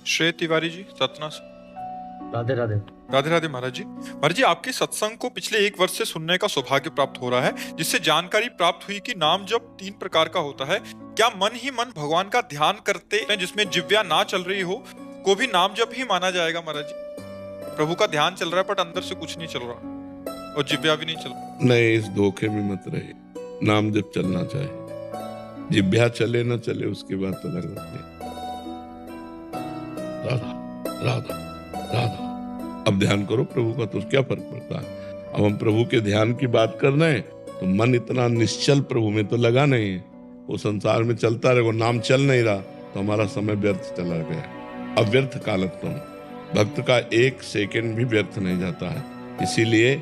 श्रेय तिवारी जी, सतना से। राधे राधे। राधे राधे महाराज जी। महाराज जी, आपके सत्संग को पिछले 1 वर्ष से सुनने का सौभाग्य प्राप्त हो रहा है, जिससे जानकारी प्राप्त हुई कि नाम जप 3 प्रकार का होता है। क्या मन ही मन भगवान का ध्यान करते हैं, जिसमें जिव्या ना चल रही हो, को भी नाम जप ही माना जाएगा महाराज जी? प्रभु का ध्यान चल रहा है बट अंदर से कुछ नहीं चल रहा और जिव्या भी नहीं चल रहा। नहीं, इस धोखे में मत रहे। नाम जप चलना चाहिए, जिव्या चले न चले उसकी बात तो अलग होती है। राधा राधा राधा। अब ध्यान करो प्रभु का, तो क्या फर्क पड़ता है। अब हम प्रभु के ध्यान की बात कर रहे हैं तो मन इतना निश्चल प्रभु में तो लगा नहीं है, वो संसार में चलता रहे, वो नाम चल नहीं रहा तो हमारा समय व्यर्थ चला गया। अव्यर्थ कालत्वम, भक्त का 1 सेकंड भी व्यर्थ नहीं जाता है। इसीलिए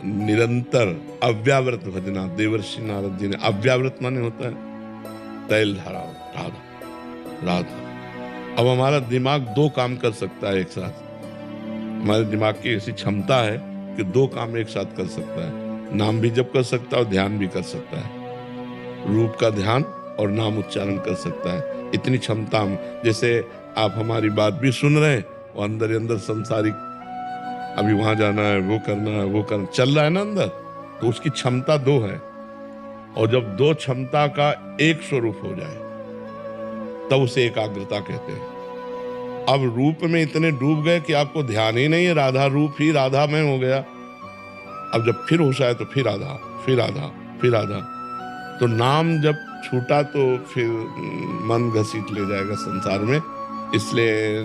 निरंतर अव्यावृत भजना, देवर्षि नारद जी ने, अव्यावृत माने होता है तैल धारा, राधा राधा। अब हमारा दिमाग 2 काम कर सकता है एक साथ। हमारे दिमाग की ऐसी क्षमता है कि 2 काम एक साथ कर सकता है, नाम भी जप कर सकता है और ध्यान भी कर सकता है। रूप का ध्यान और नाम उच्चारण कर सकता है, इतनी क्षमता। जैसे आप हमारी बात भी सुन रहे हैं और अंदर ही अंदर संसारिक, अभी वहां जाना है, वो करना है, वो करना चल रहा है ना अंदर, तो उसकी क्षमता 2 है। और जब 2 क्षमता का एक स्वरूप हो जाए तब उसे एकाग्रता कहते हैं। अब रूप में इतने डूब गए कि आपको ध्यान ही नहीं है, राधा रूप ही राधा में हो गया। अब जब फिर होश आए तो फिर राधा, फिर राधा, फिर राधा। तो नाम जब छूटा तो फिर मन घसीट ले जाएगा संसार में। इसलिए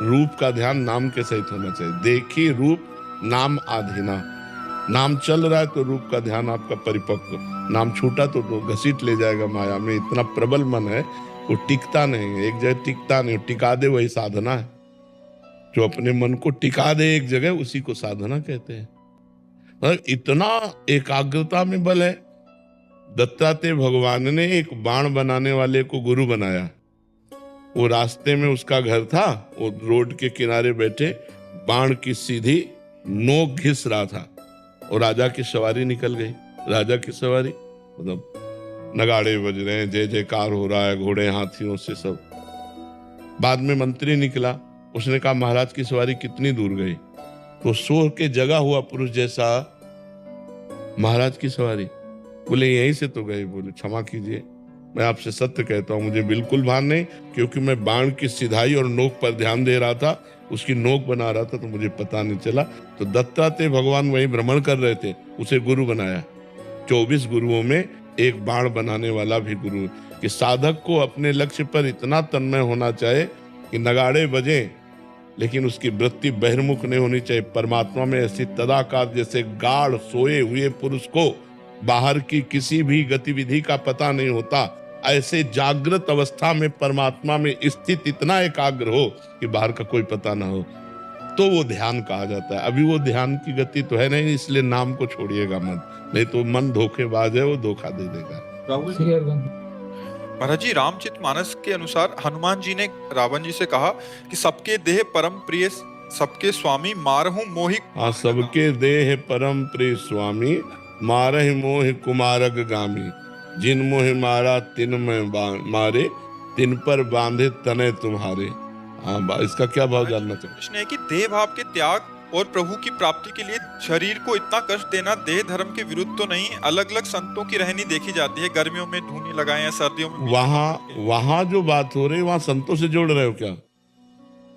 रूप का ध्यान नाम के सहित होना चाहिए। देखिए रूप नाम आधीना, नाम चल रहा है तो रूप का ध्यान आपका परिपक्व, नाम छूटा तो घसीट ले जाएगा माया में। इतना प्रबल मन है, वो टिकता नहीं, एक जगह टिकता नहीं। टिका दे वही साधना है। जो अपने मन को टिका दे एक जगह, उसी को साधना कहते हैं। मतलब इतना एकाग्रता में बल है। दत्तात्रेय भगवान ने एक बाण बनाने वाले को गुरु बनाया। वो रास्ते में उसका घर था, वो रोड के किनारे बैठे बाण की सीधी नोक घिस रहा था और राजा की सवारी निकल गई। राजा की सवारी मतलब नगाड़े बज रहे हैं, जय जयकार हो रहा है, घोड़े हाथियों से सब। बाद में मंत्री निकला, उसने कहा महाराज की सवारी कितनी दूर गई? तो सो के जगा हुआ पुरुष जैसा, महाराज की सवारी, बोले यहीं से तो गई। बोले क्षमा कीजिए, मैं आपसे सत्य कहता हूं, मुझे बिल्कुल भान नहीं, क्योंकि मैं बाण की सिधाई और नोक पर ध्यान दे रहा था, उसकी नोक बना रहा था, तो मुझे पता नहीं चला। तो दत्तात्रेय भगवान वहीं भ्रमण कर रहे थे, उसे गुरु बनाया। 24 गुरुओं में एक बाण बनाने वाला भी गुरु। कि साधक को अपने लक्ष्य पर इतना तन्मय होना चाहिए कि नगाड़े बजे लेकिन उसकी वृत्ति बहिर्मुख नहीं होनी चाहिए। परमात्मा में ऐसी तदाकार, जैसे गाढ़ सोए हुए पुरुष को बाहर की किसी भी गतिविधि का पता नहीं होता, ऐसे जागृत अवस्था में परमात्मा में स्थित इतना एकाग्र हो कि बाहर का कोई पता ना हो, तो वो ध्यान कहा जाता है। अभी वो ध्यान की गति तो है नहीं, इसलिए नाम को छोड़िएगा मत, नहीं तो मन धोखेबाज है, वो धोखा दे देगा। महाराज जी, रामचरितमानस के अनुसार हनुमान जी ने रावण जी से कहा कि सबके देह परम प्रिय, सबके स्वामी मारहूं मोहि। हाँ, सबके देह परम प्रिय स्वामी मारहि मोहि कुमारग गामी। जिन मोहि मारा तिन में मारे, तिन पर बांधे तने तुम्हारे। हाँ, इसका क्या भाव जानना चाहिए? प्रश्न है कि देह भाव के त्याग और प्रभु की प्राप्ति के लिए शरीर को इतना कष्ट देना देह धर्म के विरुद्ध तो नहीं? अलग अलग संतों की रहनी देखी जाती है, गर्मियों में धूनी लगाएं या सर्दियों में। वहां जो बात हो रही है, वहां संतों से जोड़ रहे हो क्या?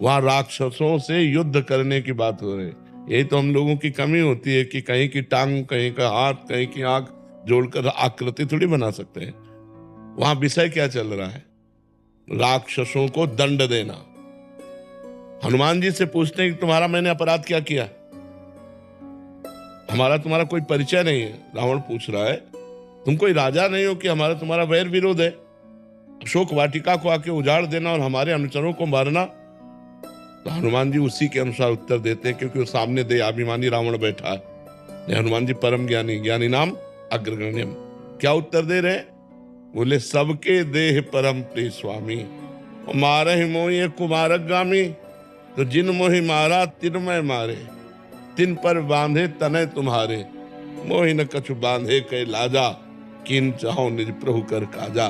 वहां राक्षसों से युद्ध करने की बात हो रही है। यही तो हम लोगों की कमी होती है कि कहीं की टांग, कहीं का हाथ, कहीं की आंख जोड़कर आकृति थोड़ी बना सकते हैं। वहां विषय क्या चल रहा है? राक्षसों को दंड देना। हनुमान जी से पूछते हैं कि तुम्हारा मैंने अपराध क्या किया? हमारा तुम्हारा कोई परिचय नहीं है। रावण पूछ रहा है, तुम कोई राजा नहीं हो कि हमारा तुम्हारा वैर विरोध है? अशोक वाटिका को आके उजाड़ देना और हमारे अनुचरों को मारना। तो हनुमान जी उसी के अनुसार उत्तर देते हैं, क्योंकि वो सामने देहाभिमानी रावण बैठा है। हनुमान जी परम ज्ञानी, ज्ञानी नाम अग्रगण्यम। क्या उत्तर दे रहे? बोले सबके देह परम प्रिय स्वामी, मारहि मोहि कुमारक गामी। तो जिन मोहि मारा तिन में मारे, तिन पर बांधे तने तुम्हारे। मोहि न कछु बांधे कै लाजा, किन चाहो निज प्रभु कर काजा।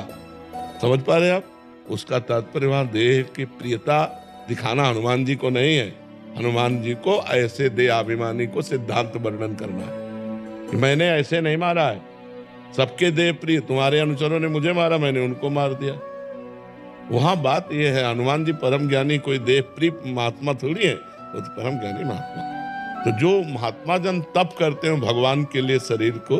समझ पा रहे आप? उसका तात्पर्य वहां देह की प्रियता, दिखाना हनुमान जी को नहीं है। हनुमान जी को ऐसे दे अभिमानी को सिद्धांत वर्णन करना है कि मैंने ऐसे नहीं मारा है, सबके देह प्रिय, तुम्हारे अनुचरों ने मुझे मारा, मैंने उनको मार दिया। वहां बात यह है, हनुमान जी परम ज्ञानी कोई देह प्रिय महात्मा थोड़ी है, वो तो परम ज्ञानी महात्मा। तो जो महात्मा जन तप करते हैं भगवान के लिए शरीर को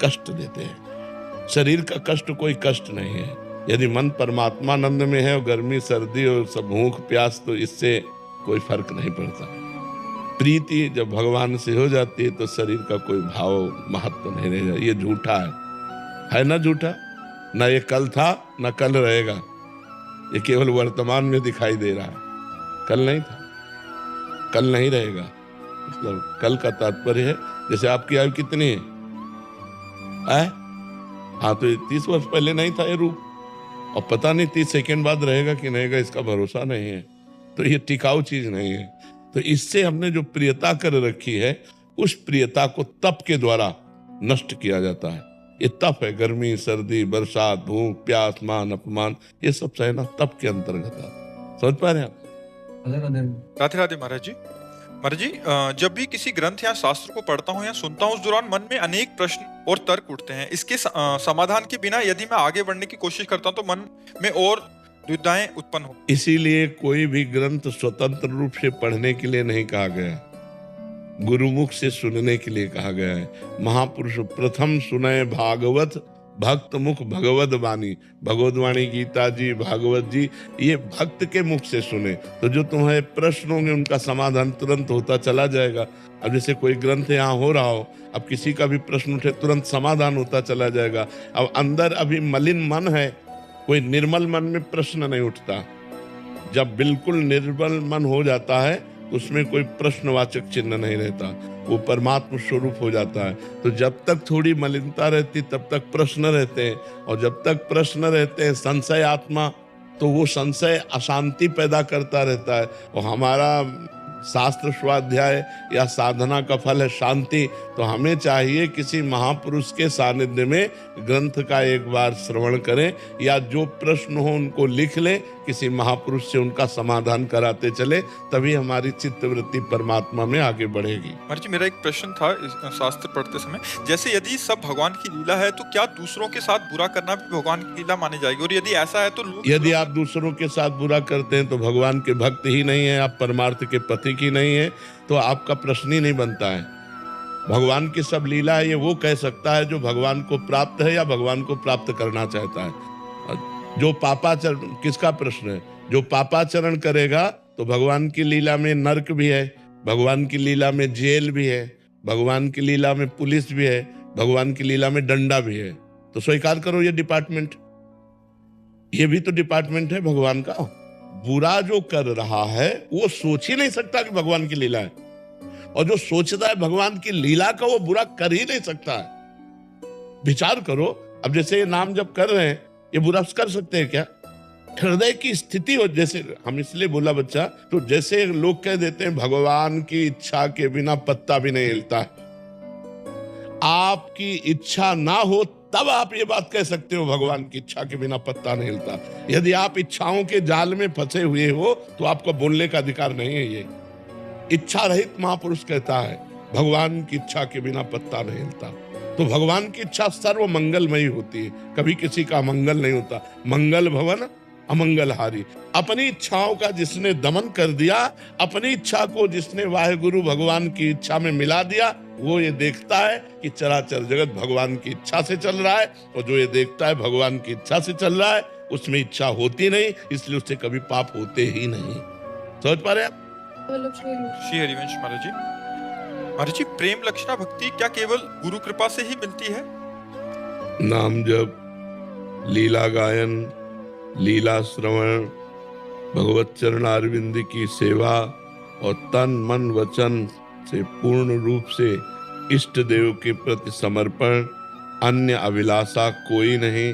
कष्ट देते हैं। शरीर का कष्ट कोई कष्ट नहीं है। यदि मन परमात्मानंद में है और गर्मी सर्दी और सब भूख प्यास, तो इससे कोई फर्क नहीं पड़ता। प्रीति जब भगवान से हो जाती है तो शरीर का कोई भाव महत्व नहीं रहेगा। ये झूठा है ना झूठा? ना ये कल था ना कल रहेगा, ये केवल वर्तमान में दिखाई दे रहा है। कल नहीं था, कल नहीं रहेगा। मतलब कल का तात्पर्य है जैसे आपकी आयु कितनी है? हाँ, तो 30 वर्ष पहले नहीं था ये रूप, और पता नहीं 30 सेकंड बाद रहेगा कि नहीं रहेगा, इसका भरोसा नहीं है। तो ये टिकाऊ चीज नहीं है। तो इससे हमने जो प्रियता कर रखी है, उस प्रियता को तप के द्वारा नष्ट किया जाता है। ये तप है, गर्मी सर्दी बरसात भूख प्यास मान अपमान, ये सब सहना तप के अंतर्गत आता। समझ पा रहे हैं आप? राधे राधे महाराज जी। महाराज जी, जब भी किसी ग्रंथ या शास्त्र को पढ़ता हूँ या सुनता हूँ, उस दौरान मन में अनेक प्रश्न और तर्क उठते हैं। इसके समाधान के बिना यदि मैं आगे बढ़ने की कोशिश करता हूँ तो मन में और दुविधाएं उत्पन्न हो। इसीलिए कोई भी ग्रंथ स्वतंत्र रूप से पढ़ने के लिए नहीं कहा गया, गुरुमुख से सुनने के लिए कहा गया है। महापुरुष प्रथम सुनय भागवत भक्त मुख भगवत वाणी। भगवत वाणी गीता जी, भागवत जी, ये भक्त के मुख से सुने तो जो तुम्हारे प्रश्न होंगे उनका समाधान तुरंत होता चला जाएगा। अब जैसे कोई ग्रंथ यहाँ हो रहा हो, अब किसी का भी प्रश्न उठे तुरंत समाधान होता चला जाएगा। अब अंदर अभी मलिन मन है, कोई निर्मल मन में प्रश्न नहीं उठता। जब बिल्कुल निर्मल मन हो जाता है उसमें कोई प्रश्नवाचक चिन्ह नहीं रहता, वो परमात्मा स्वरूप हो जाता है। तो जब तक थोड़ी मलिनता रहती तब तक प्रश्न रहते हैं, और जब तक प्रश्न रहते हैं संशय आत्मा, तो वो संशय अशांति पैदा करता रहता है। और हमारा शास्त्र स्वाध्याय या साधना का फल है शांति। तो हमें चाहिए किसी महापुरुष के सानिध्य में ग्रंथ का एक बार श्रवण करें, या जो प्रश्न हो उनको लिख लें, किसी महापुरुष से उनका समाधान कराते चले, तभी हमारी चित्तवृत्ति परमात्मा में आगे बढ़ेगी। महाराज जी, मेरा एक प्रश्न था इस शास्त्र पढ़ते समय, जैसे यदि सब भगवान की लीला है तो क्या दूसरों के साथ बुरा करना भी भगवान की लीला मानी जाएगी? और यदि ऐसा है तो यदि आप दूसरों के साथ बुरा करते हैं तो भगवान के भक्त ही नहीं है, आप परमार्थ के पति की नहीं है, तो आपका प्रश्न ही नहीं बनता है। भगवान की सब लीला है, ये वो कह सकता है जो भगवान को प्राप्त है या भगवान को प्राप्त करना चाहता है। जो पापाचरण, किसका प्रश्न है? जो पापाचरण करेगा तो भगवान की लीला में नरक भी है, भगवान की लीला में जेल भी है, भगवान की लीला में पुलिस भी है, भगवान की लीला में डंडा भी है। तो स्वीकार करो ये डिपार्टमेंट, ये भी तो डिपार्टमेंट है भगवान का। बुरा जो कर रहा है वो सोच ही नहीं सकता कि भगवान की लीला है, और जो सोचता है भगवान की लीला का वो बुरा कर ही नहीं सकता है। विचार करो, अब जैसे ये नाम जब कर रहे हैं, ये बुरा कर सकते हैं क्या? हृदय की स्थिति हो, जैसे हम इसलिए बोला बच्चा, तो जैसे लोग कह देते हैं भगवान की इच्छा के बिना पत्ता भी नहीं हिलता है। आपकी इच्छा ना हो तब आप ये बात कह सकते हो भगवान की इच्छा के बिना पत्ता नहीं हिलता। यदि आप इच्छाओं के जाल में फंसे हुए हो तो आपको बोलने का अधिकार नहीं है। ये इच्छा रहित महापुरुष कहता है भगवान की इच्छा के बिना पत्ता नहीं हिलता। तो भगवान की इच्छा सर्व मंगलमयी होती है, कभी किसी का मंगल नहीं होता। मंगल भवन अमंगलहारी। अपनी इच्छाओं का जिसने दमन कर दिया, अपनी इच्छा को जिसने वाहेगुरु भगवान की इच्छा में मिला दिया, वो ये देखता है कि चराचर जगत भगवान की इच्छा से चल रहा है, और जो ये देखता है भगवान की इच्छा से चल रहा है उसमें इच्छा होती नहीं, इसलिए उससे कभी पाप होते ही नहीं। समझ पा रहे आप? श्री हरिवंश महाराज जी। महाराज जी, प्रेम लक्षणा भक्ति क्या केवल गुरु कृपा से ही मिलती है? नाम जप, लीला गायन, लीला श्रवण, भगवत चरण अरविंद की सेवा और तन मन वचन से पूर्ण रूप से इष्ट देव के प्रति समर्पण, अन्य अभिलाषा कोई नहीं,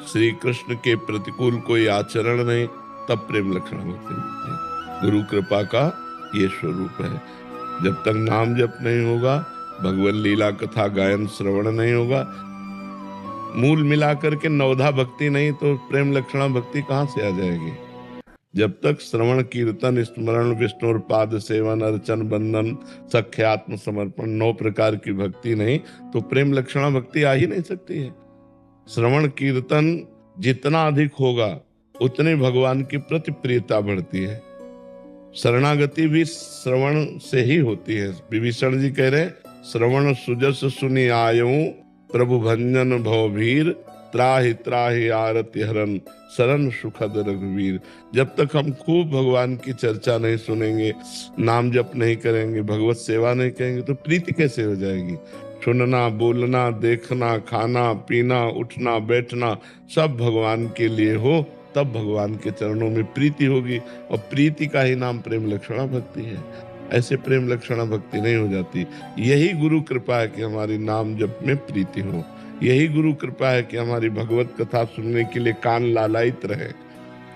श्री कृष्ण के प्रतिकूल कोई आचरण नहीं, तब प्रेम लक्षण भक्ति मिलती है। गुरु कृपा का ये स्वरूप है। जब तक नाम जप नहीं होगा, भगवत लीला कथा गायन श्रवण नहीं होगा, मूल मिलाकर के नवधा भक्ति नहीं, तो प्रेम लक्षणा भक्ति कहाँ से आ जाएगी? जब तक श्रवण कीर्तन स्मरण विष्णु पाद सेवन अर्चन बंधन सख्यात्म समर्पण 9 प्रकार की भक्ति नहीं तो प्रेम लक्षणा भक्ति आ ही नहीं सकती है। श्रवण कीर्तन जितना अधिक होगा उतनी भगवान की प्रति प्रियता बढ़ती है। शरणागति भी श्रवण से ही होती है। विभीषण जी कह रहे श्रवण सुजस सुनि आयऊं प्रभु भंजन भवभीर त्राहि त्राहि आरति हरन शरण सुखद रघुवीर। जब तक हम खूब भगवान की चर्चा नहीं सुनेंगे, नाम जप नहीं करेंगे, भगवत सेवा नहीं करेंगे तो प्रीति कैसे हो जाएगी। सुनना बोलना देखना खाना पीना उठना बैठना सब भगवान के लिए हो तब भगवान के चरणों में प्रीति होगी और प्रीति का ही नाम प्रेम लक्षणा भक्ति है। ऐसे प्रेम लक्षणा भक्ति नहीं हो जाती। यही गुरु कृपा है कि हमारी नाम जप में प्रीति हो। यही गुरु कृपा है कि हमारी भगवत कथा सुनने के लिए कान लालायित रहे।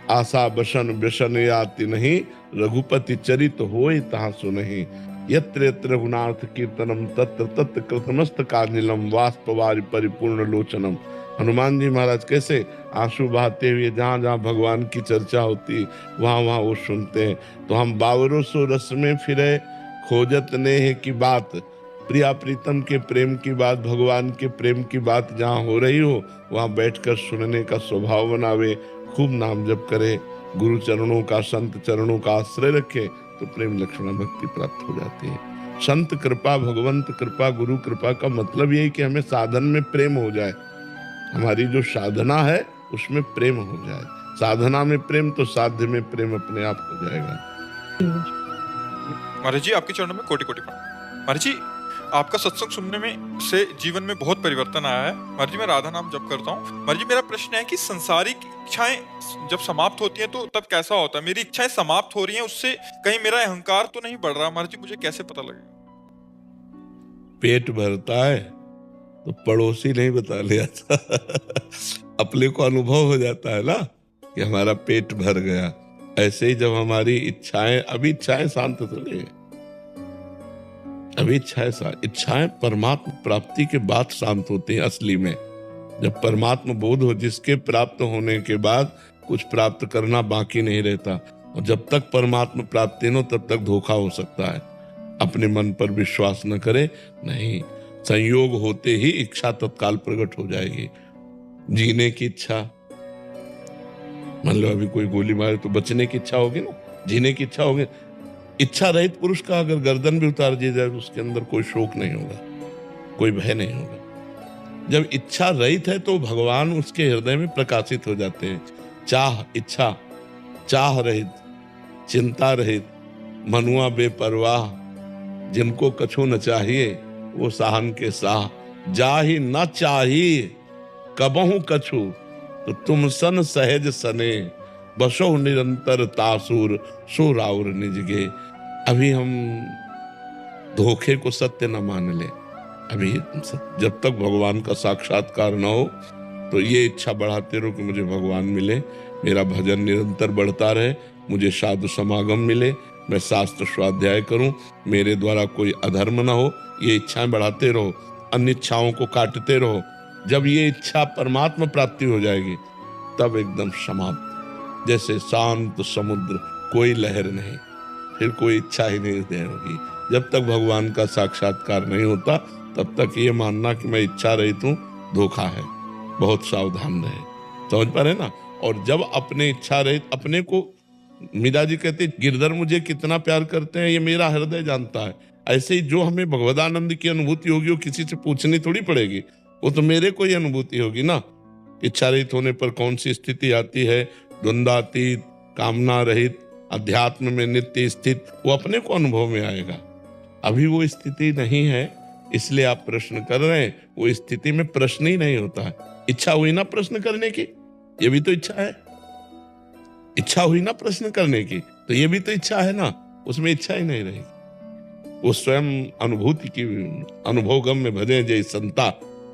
आशा बसन व्यसन याति नहीं रघुपति चरित होय तहाँ सुनहि। यत्र यत्र रघुनाथ कीर्तनम तत्र तत्र कृतमस्त कांजलम वाष्पवारि परिपूर्ण लोचनम। हनुमान जी महाराज कैसे आंसू बहाते हुए जहाँ जहाँ भगवान की चर्चा होती वहाँ वहाँ वो सुनते हैं। तो हम बावरों सो रस में फिरे खोजत नेह की बात। प्रिया प्रीतम के प्रेम की बात भगवान के प्रेम की बात जहाँ हो रही हो वहाँ बैठकर सुनने का स्वभाव बनावे। खूब नाम जप करे, गुरु चरणों का संत चरणों का आश्रय रखे तो प्रेम लक्षणा भक्ति प्राप्त हो जाती है। संत कृपा भगवंत कृपा गुरु कृपा का मतलब यही कि हमें साधन में प्रेम हो जाए। हमारी जो साधना है उसमें प्रेम हो जाए। साधना में प्रेम तो साध्य में प्रेम अपने आप हो जाएगा। महाराज जी आपके चरणों में कोटि कोटि प्रणाम। महाराज जी आपका सत्संग सुनने में से जीवन में बहुत परिवर्तन आया है। महाराज जी मैं राधा नाम जप करता हूँ। महाराज जी मेरा प्रश्न है कि सांसारिक इच्छाएं जब समाप्त होती हैं तो तब कैसा होता है। मेरी इच्छाएं समाप्त हो रही हैं, उससे कहीं मेरा अहंकार तो नहीं बढ़ रहा। महाराज जी मुझे कैसे पता लगेगा। पेट भरता है तो पड़ोसी नहीं बता लिया था अपने को अनुभव हो जाता है ना कि हमारा पेट भर गया। ऐसे ही जब हमारी इच्छाएं अभी इच्छाएं शांत तो नहीं, अभी इच्छाएं परमात्मा प्राप्ति के बाद शांत होती हैं। असली में जब परमात्मा बोध हो जिसके प्राप्त होने के बाद कुछ प्राप्त करना बाकी नहीं रहता। और जब तक परमात्मा प्राप्ति न हो तब तक धोखा हो सकता है। अपने मन पर विश्वास न करे, नहीं, संयोग होते ही इच्छा तत्काल प्रकट हो जाएगी। जीने की इच्छा, मान लो अभी कोई गोली मारे तो बचने की इच्छा होगी ना, जीने की इच्छा होगी। इच्छा रहित पुरुष का अगर गर्दन भी उतार दी जाए उसके अंदर कोई शोक नहीं होगा, कोई भय नहीं होगा। जब इच्छा रहित है तो भगवान उसके हृदय में प्रकाशित हो जाते हैं। चाह इच्छा, चाह रहित, चिंता रहित, मनुआ बेपरवाह, जिनको कछु न चाहिए वो साहन के साह। जाहि न चाहिए कबहु कछु तो तुम सन सहज सने बसो निरंतर तासुर सो राउर निजगे। अभी हम धोखे को सत्य न मान ले। अभी जब तक भगवान का साक्षात्कार न हो तो ये इच्छा बढ़ाते रहो कि मुझे भगवान मिले, मेरा भजन निरंतर बढ़ता रहे, मुझे साधु समागम मिले, मैं शास्त्र स्वाध्याय करूं, मेरे द्वारा कोई अधर्म ना हो। ये इच्छाएं बढ़ाते रहो, अन्य इच्छाओं को काटते रहो। जब ये इच्छा परमात्मा प्राप्ति हो जाएगी तब एकदम समाप्त, जैसे शांत समुद्र, कोई लहर नहीं, फिर कोई इच्छा ही नहीं होगी। जब तक भगवान का साक्षात्कार नहीं होता तब तक ये मानना कि मैं इच्छा रहित हूं धोखा है। बहुत सावधान रहे, समझ पा रहे ना। और जब अपने इच्छा रहित अपने को, मीरा जी कहते गिरधर मुझे कितना प्यार करते हैं ये मेरा हृदय जानता है। ऐसे ही जो हमें भगवदानंद की अनुभूति होगी वो किसी से पूछनी थोड़ी पड़ेगी, वो तो मेरे को ही अनुभूति होगी ना। इच्छा रहित होने पर कौन सी स्थिति आती है, द्वंद्वातीत, कामना रहित, अध्यात्म में नित्य स्थित, वो अपने को अनुभव में आएगा। अभी वो स्थिति नहीं है इसलिए आप प्रश्न कर रहे हैं। वो स्थिति में प्रश्न ही नहीं होता है। इच्छा हुई ना प्रश्न करने की, ये भी तो इच्छा है। इच्छा हुई ना प्रश्न करने की तो ये भी तो इच्छा है ना, उसमें इच्छा ही नहीं रहेगी। वो स्वयं अनुभूति की अनुभव गम में भजे जय संता,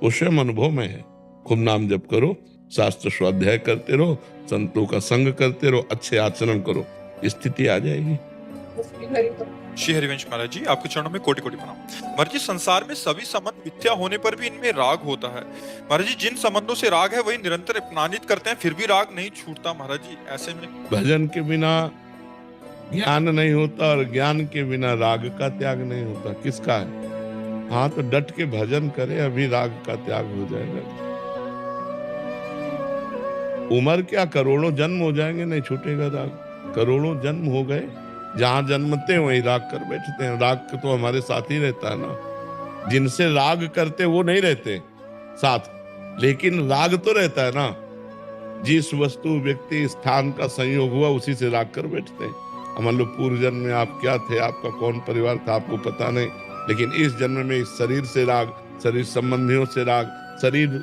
वो स्वयं अनुभव में है। खूब नाम जप करो, शास्त्र स्वाध्याय करते रहो, संतों का संग करते रहो, अच्छे आचरण करो, स्थिति आ जाएगी। श्री हरिवंश महाराज जी, आपके चरणों में कोटि कोटि प्रणाम। महाराज जी, संसार में सभी संबंध मिथ्या होने पर भी इनमें राग होता है। महाराज जी, जिन संबंधों से राग है वही निरंतर अपमानित करते हैं, फिर भी राग नहीं छूटता। महाराज जी, ऐसे में भजन के बिना ज्ञान नहीं होता और ज्ञान के बिना राग का त्याग नहीं होता। किसका है? हाँ, तो डट के भजन करे, अभी राग का त्याग हो जाएगा। उम्र क्या, करोड़ों जन्म हो जाएंगे, नहीं छूटेगा राग। करोड़ों जन्म हो गए, जहां जन्मते वहीं राग कर बैठते हैं। राग तो हमारे साथ ही रहता है ना। जिनसे राग करते वो नहीं रहते साथ, लेकिन राग तो रहता है ना। जिस वस्तु व्यक्ति स्थान का संयोग हुआ उसी से राग कर बैठते हैं। मान लो पूर्व जन्म में आप क्या थे, आपका कौन परिवार था, आपको पता नहीं, लेकिन इस जन्म में इस शरीर से राग, शरीर संबंधियों से राग, शरीर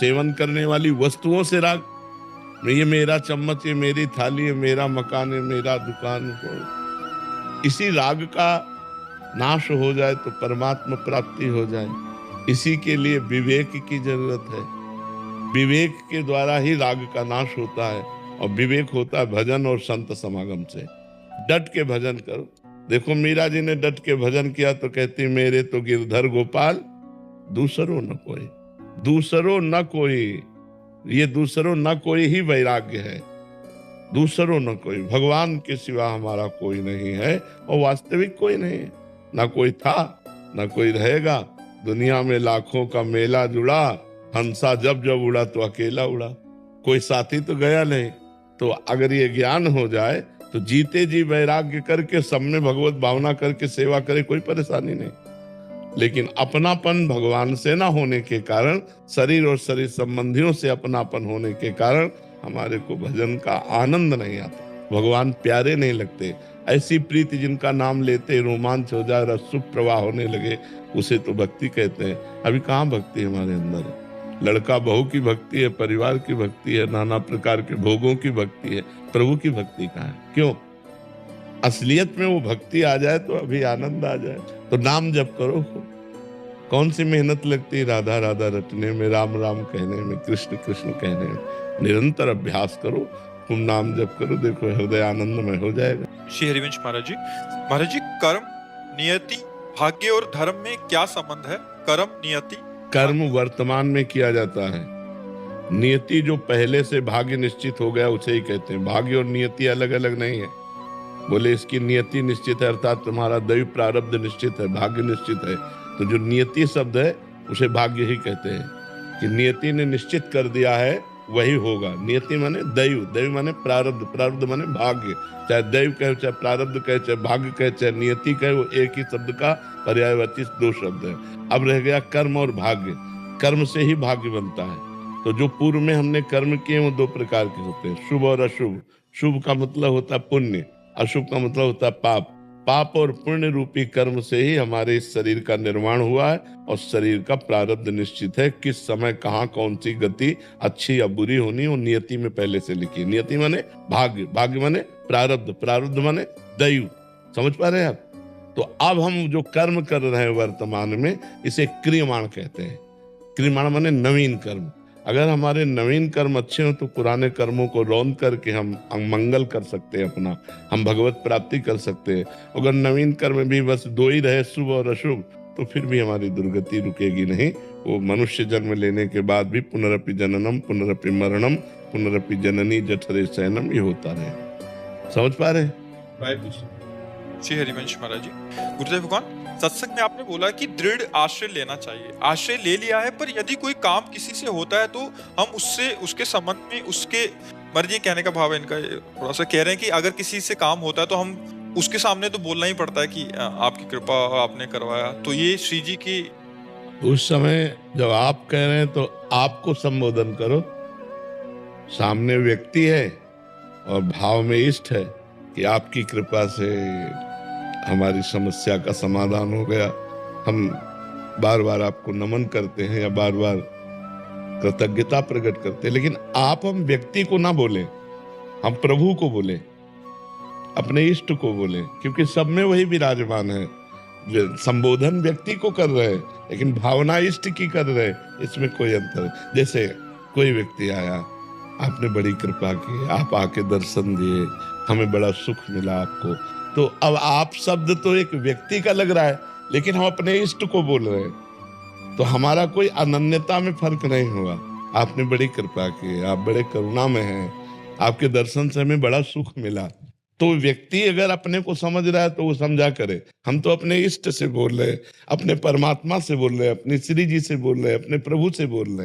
सेवन करने वाली वस्तुओं से राग। ये मेरा चम्मच, ये मेरी थाली, ये मेरा मकान, ये मेरा दुकान। इसी राग का नाश हो जाए तो परमात्मा प्राप्ति हो जाए। इसी के लिए विवेक की जरूरत है। विवेक के द्वारा ही राग का नाश होता है, और विवेक होता है भजन और संत समागम से। डट के भजन करो। देखो मीरा जी ने डट के भजन किया तो कहती, मेरे तो गिरधर गोपाल दूसरो न कोई, दूसरो न कोई। ये दूसरो न कोई ही वैराग्य है। दूसरो न कोई, भगवान के सिवा हमारा कोई नहीं है, और वास्तविक कोई नहीं है। ना कोई था, ना कोई रहेगा। दुनिया में लाखों का मेला जुड़ा, हंसा जब जब उड़ा तो अकेला उड़ा। कोई साथी तो गया नहीं। तो अगर ये ज्ञान हो जाए तो जीते जी वैराग्य करके सब में भगवत भावना करके सेवा करे, कोई परेशानी नहीं। लेकिन अपनापन भगवान से ना होने के कारण, शरीर और शरीर संबंधियों से अपनापन होने के कारण हमारे को भजन का आनंद नहीं आता, भगवान प्यारे नहीं लगते। ऐसी प्रीति जिनका नाम लेते रोमांच हो जाए, रसुख प्रवाह होने लगे, उसे तो भक्ति कहते हैं। अभी कहाँ भक्ति हमारे अंदर? लड़का बहू की भक्ति है, परिवार की भक्ति है, नाना प्रकार के भोगों की भक्ति है, प्रभु की भक्ति कहाँ है? क्यों? असलियत में वो भक्ति आ जाए तो अभी आनंद आ जाए। तो नाम जप करो। कौन सी मेहनत लगती है राधा राधा रटने में, राम राम कहने में, कृष्ण कृष्ण कहने में? निरंतर अभ्यास करो, तुम नाम जप करो, देखो हृदय आनंदमय हो जाएगा। श्री हरिवंश महाराज जी, कर्म, नियति, भाग्य और धर्म में क्या संबंध है? कर्म, नियति। कर्म वर्तमान में किया जाता है। नियति जो पहले से भाग्य निश्चित हो गया उसे ही कहते हैं। भाग्य और नियति अलग अलग नहीं है। बोले इसकी नियति निश्चित है, अर्थात तुम्हारा दैव प्रारब्ध निश्चित है, भाग्य निश्चित है। तो जो नियति शब्द है उसे भाग्य ही कहते हैं, कि नियति ने निश्चित कर दिया है वही होगा। नियति माने दैव, दैव माने प्रारब्ध, प्रारब्ध माने भाग्य। चाहे दैव कहे, चाहे प्रारब्ध कहे, चाहे भाग्य कहे, चाहे नियति कहे, वो एक ही शब्द का पर्यायवाची दो शब्द है। अब रह गया कर्म और भाग्य। कर्म से ही भाग्य बनता है। तो जो पूर्व में हमने कर्म किए वो दो प्रकार के होते हैं, शुभ और अशुभ। शुभ का मतलब होता है पुण्य, अशुभ का मतलब होता है पाप। पाप और पुण्य रूपी कर्म से ही हमारे इस शरीर का निर्माण हुआ है, और शरीर का प्रारब्ध निश्चित है। किस समय कहाँ कौन सी गति अच्छी या बुरी होनी, वो नियति में पहले से लिखी। नियति माने भाग्य, भाग्य माने प्रारब्ध, प्रारब्ध माने दैव। समझ पा रहे हैं आप? तो अब हम जो कर्म कर रहे हैं वर्तमान में, इसे क्रियमाण कहते हैं। क्रियमाण माने नवीन कर्म। अगर हमारे नवीन कर्म अच्छे हो तो पुराने कर्मों को रौंद करके हम मंगल कर सकते हैं अपना, हम भगवत प्राप्ति कर सकते हैं। अगर नवीन कर्म भी बस दो ही रहे, शुभ और अशुभ, तो फिर भी हमारी दुर्गति रुकेगी नहीं। वो मनुष्य जन्म लेने के बाद भी पुनरपि जननम पुनरपि मरणम पुनरपि जननी जठरे शयनम, ये होता रहे। समझ पा रहे हैं? श्री हरिवंश महाराज जी, गुरुदेव भगवान, सत्संग में आपने बोला कि दृढ़ आश्रय लेना चाहिए। आश्रय ले लिया है, पर यदि कोई काम किसी से होता है तो हम उससे, उसके संबंध में, उसके मर्जी कहने का भाव है इनका, थोड़ा सा कह रहे हैं कि अगर किसी से काम होता है तो हम उसके सामने तो बोलना ही पड़ता है कि आपकी कृपा, आपने करवाया। तो ये श्री जी की उस समय जब आप कह रहे हैं तो आपको संबोधन करो। सामने व्यक्ति है और भाव में इष्ट है कि आपकी कृपा से हमारी समस्या का समाधान हो गया। हम बार बार आपको नमन करते हैं या बार बार कृतज्ञता प्रकट करते हैं। लेकिन आप हम व्यक्ति को ना बोले, हम प्रभु को बोले, अपने इष्ट को बोले, क्योंकि सब में वही विराजमान है। संबोधन व्यक्ति को कर रहे हैं लेकिन भावना इष्ट की कर रहे हैं, इसमें कोई अंतर। जैसे कोई व्यक्ति आया, आपने बड़ी कृपा की, आप आके दर्शन दिए, हमें बड़ा सुख मिला आपको, तो अब आप शब्द तो एक व्यक्ति का लग रहा है, लेकिन हम अपने इष्ट को बोल रहे हैं, तो हमारा कोई अनन्यता में फर्क नहीं हुआ। आपने बड़ी कृपा की, आप बड़े करुणा में हैं, आपके दर्शन से हमें बड़ा सुख मिला। तो व्यक्ति अगर अपने को समझ रहा है तो वो समझा करे। हम तो अपने इष्ट से बोल रहे हैं, अपने परमात्मा से बोल रहे हैं, अपनी श्री जी से बोल रहे हैं, अपने प्रभु से बोल रहे हैं।